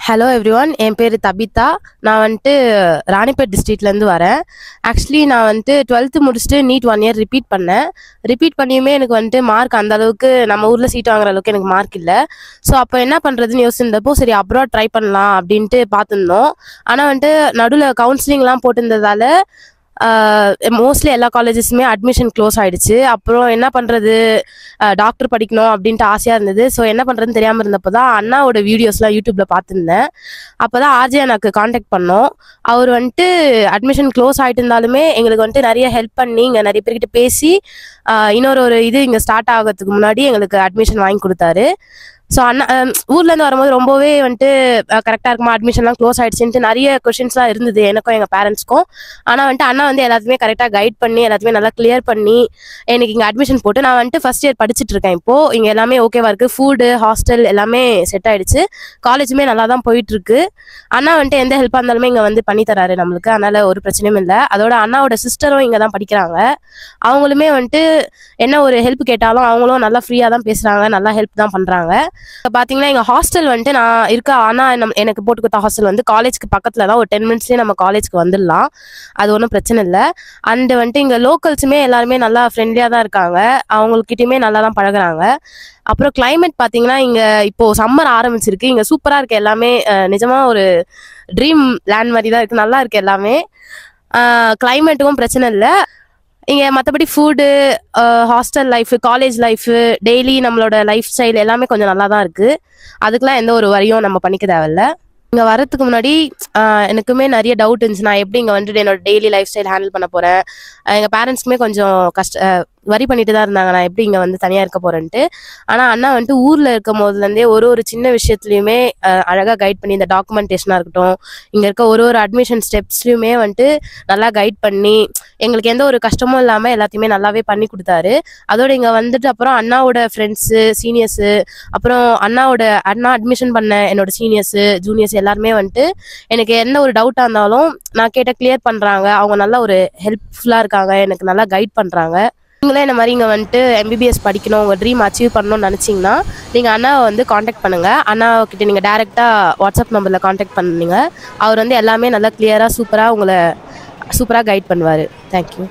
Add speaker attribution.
Speaker 1: Hello everyone, என் பேர் தபிதா. நான் வந்துட்டு ராணிப்பேட் டிஸ்ட்ரிக்ட்லேருந்து வரேன். ஆக்சுவலி நான் வந்துட்டு 12th முடிச்சுட்டு நீட் 1 இயர் ரிப்பீட் பண்ணேன். ரிப்பீட் பண்ணியுமே எனக்கு வந்துட்டு மார்க் அந்த அளவுக்கு நம்ம ஊரில் சீட் வாங்குற அளவுக்கு எனக்கு மார்க் இல்லை. ஸோ அப்போ என்ன பண்ணுறதுன்னு யோசிச்சிருந்தப்போ சரி அப்ராட் ட்ரை பண்ணலாம் அப்படின்ட்டு பார்த்துருந்தோம். ஆனால் வந்துட்டு நடுவில் கவுன்சிலிங்லாம் போட்டிருந்ததால மோஸ்ட்லி எல்லா காலேஜஸுமே அட்மிஷன் க்ளோஸ் ஆகிடுச்சு. அப்புறம் என்ன பண்ணுறது, டாக்டர் படிக்கணும் அப்படின்ட்டு ஆசையாக இருந்தது. ஸோ என்ன பண்ணுறதுன்னு தெரியாமல் இருந்தப்போ தான் அண்ணாவோட வீடியோஸ்லாம் யூடியூப்பில் பார்த்துருந்தேன். அப்போ தான் ஆர்ஜே எனக்கு காண்டாக்ட் பண்ணோம். அவர் வந்துட்டு அட்மிஷன் க்ளோஸ் ஆகிட்டு இருந்தாலுமே எங்களுக்கு வந்துட்டு நிறைய ஹெல்ப் பண்ணி இங்கே நிறைய பேர்கிட்ட பேசி இன்னொரு இது இங்கே ஸ்டார்ட் ஆகிறதுக்கு முன்னாடி எங்களுக்கு அட்மிஷன் வாங்கி கொடுத்தாரு. ஸோ அண்ணா ஊர்லேருந்து வரும்போது ரொம்பவே வந்துட்டு கரெக்டாக இருக்குமா, அட்மிஷன்லாம் க்ளோஸ் ஆகிடுச்சுன்ட்டு நிறைய கொஷின்ஸ்லாம் இருந்தது எனக்கும் எங்கள் பேரண்ட்ஸ்க்கும். ஆனால் வந்துட்டு அண்ணா வந்து எல்லாத்தையுமே கரெக்டாக கைட் பண்ணி எல்லாத்தையுமே நல்லா கிளியர் பண்ணி எனக்கு இங்கே அட்மிஷன் போட்டு நான் வந்துட்டு ஃபஸ்ட் இயர் படிச்சுட்டு இருக்கேன். இப்போது இங்கே எல்லாமே ஓகேவா இருக்குது. ஃபுட்டு, ஹாஸ்டல் எல்லாமே செட் ஆகிடுச்சு. காலேஜுமே நல்லா தான் போயிட்டுருக்கு. அண்ணா வந்துட்டு எந்த ஹெல்ப்பாக இருந்தாலுமே இங்கே வந்து பண்ணித்தராரு நம்மளுக்கு. அதனால் ஒரு பிரச்சனையும் இல்லை. அதோட அண்ணாவோட சிஸ்டரும் இங்கே தான் படிக்கிறாங்க. அவங்களுமே வந்துட்டு என்ன ஒரு ஹெல்ப் கேட்டாலும் அவங்களும் நல்லா ஃப்ரீயாக தான் பேசுகிறாங்க, நல்லா ஹெல்ப் தான் பண்ணுறாங்க. பார்த்தீங்கன்னா எங்கள் ஹாஸ்டல் வந்துட்டு நான் இருக்க ஆனால் எனக்கு போட்டு கொடுத்த ஹாஸ்டல் வந்து காலேஜ்க்கு பக்கத்தில் தான். ஒரு 10 மினிட்ஸ்லேயே நம்ம காலேஜ்க்கு வந்துடலாம். அது ஒன்றும் பிரச்சனை இல்லை. அண்ட் வந்துட்டு இங்கே லோக்கல்ஸுமே எல்லாருமே நல்லா ஃப்ரெண்ட்லியாக தான் இருக்காங்க. அவங்கக்கிட்டையுமே நல்லா தான் பழகுறாங்க. அப்புறம் கிளைமேட் பார்த்தீங்கன்னா இங்கே இப்போது சம்மர் ஆரம்பிச்சிருக்கு. இங்கே சூப்பராக இருக்குது எல்லாமே. நிஜமாக ஒரு ட்ரீம் லேண்ட் மாதிரி தான் இருக்குது. நல்லா இருக்குது எல்லாமே. கிளைமேட்டுக்கும் பிரச்சனை இல்லை. இங்கே மற்றபடி food, hostel life, college life, daily நம்மளோட லைஃப் ஸ்டைல் எல்லாமே கொஞ்சம் நல்லா தான் இருக்குது. அதுக்கெலாம் எந்த ஒரு வரியும் நம்ம பண்ணிக்க தேவையில்ல. இங்கே வரதுக்கு முன்னாடி எனக்குமே நிறைய டவுட் இருந்துச்சு. நான் எப்படி இங்கே வந்துட்டு என்னோட டெய்லி லைஃப் ஸ்டைல் ஹேண்டில் பண்ண போகிறேன். எங்கள் பேரண்ட்ஸ்க்குமே கொஞ்சம் வரி பண்ணிட்டு தான் இருந்தாங்க நான் எப்படி இங்கே வந்து தனியாக இருக்க போகிறேன்ட்டு. ஆனால் அண்ணா வந்துட்டு ஊரில் இருக்கும் போதுலேருந்தே ஒரு சின்ன விஷயத்துலையுமே அழகாக கைட் பண்ணி, இந்த டாக்குமெண்டேஷனாக இருக்கட்டும், இங்கே இருக்க ஒரு அட்மிஷன் ஸ்டெப்ஸ்லையுமே வந்துட்டு நல்லா கைட் பண்ணி எங்களுக்கு எந்த ஒரு கஷ்டமும் இல்லாமல் எல்லாத்தையுமே நல்லாவே பண்ணி கொடுத்தாரு. அதோட இங்கே வந்துட்டு அப்புறம் அண்ணாவோட ஃப்ரெண்ட்ஸு, சீனியர்ஸு, அப்புறம் அண்ணா அட்மிஷன் பண்ண என்னோட சீனியர்ஸு, ஜூனியர்ஸ் எல்லாருமே வந்துட்டு எனக்கு எந்த ஒரு டவுட்டாக இருந்தாலும் நான் கேட்ட கிளியர் பண்ணுறாங்க. அவங்க நல்லா ஒரு ஹெல்ப்ஃபுல்லாக இருக்காங்க, எனக்கு நல்லா கைட் பண்ணுறாங்க. நீங்களே இந்த மாதிரி இங்கே வந்துட்டு MBBS படிக்கணும், உங்கள் ட்ரீம் அச்சீவ் பண்ணணும்னு நினச்சிங்கன்னா நீங்கள் அண்ணாவை வந்து காண்டாக்ட் பண்ணுங்கள். அண்ணாக்கிட்ட நீங்கள் டேரெக்டாக வாட்ஸ்அப் நம்பரில் காண்டாக்ட் பண்ணுங்க. அவர் வந்து எல்லாமே நல்லா கிளியராக சூப்பராக கைட் பண்ணுவார். தேங்க்யூ.